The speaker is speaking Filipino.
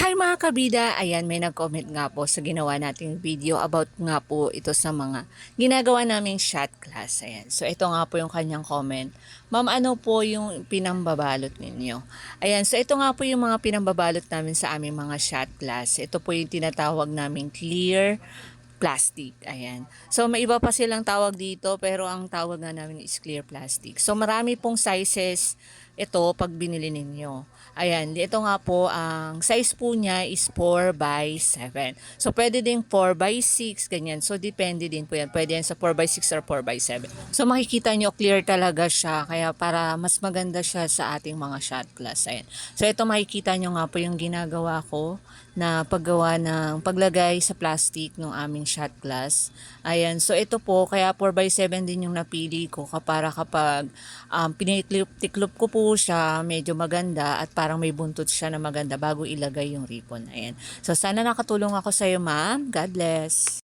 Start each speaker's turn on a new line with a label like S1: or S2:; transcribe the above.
S1: Hi mga kabida! Ayan, may nag-comment nga po sa ginawa nating video about nga po ito sa mga ginagawa naming shot class. Ayan. So ito nga po yung kanyang comment. Ma'am, ano po yung pinambabalot ninyo? Ayan, so ito nga po yung mga pinambabalot namin sa aming mga shot class. Ito po yung tinatawag naming clear plastic. Ayan. So may iba pa silang tawag dito pero ang tawag nga namin is clear plastic. So marami pong sizes ito pag binili ninyo. Ayan, ito nga po ang size po niya is 4 by 7. So pwede din 4 by 6 ganyan. So depende din po yan. Pwede yan sa 4 by 6 or 4 by 7. So makikita nyo clear talaga siya kaya para mas maganda siya sa ating mga shot glass. Ayan. So ito makikita nyo nga po yung ginagawa ko na paggawa ng paglagay sa plastic ng aming shot glass. Ayan, so ito po, kaya 4x7 din yung napili ko para kapag pinitiklop ko po siya, medyo maganda at parang may buntot siya na maganda bago ilagay yung ribbon. Ayan. So sana nakatulong ako sa iyo, ma'am. God bless.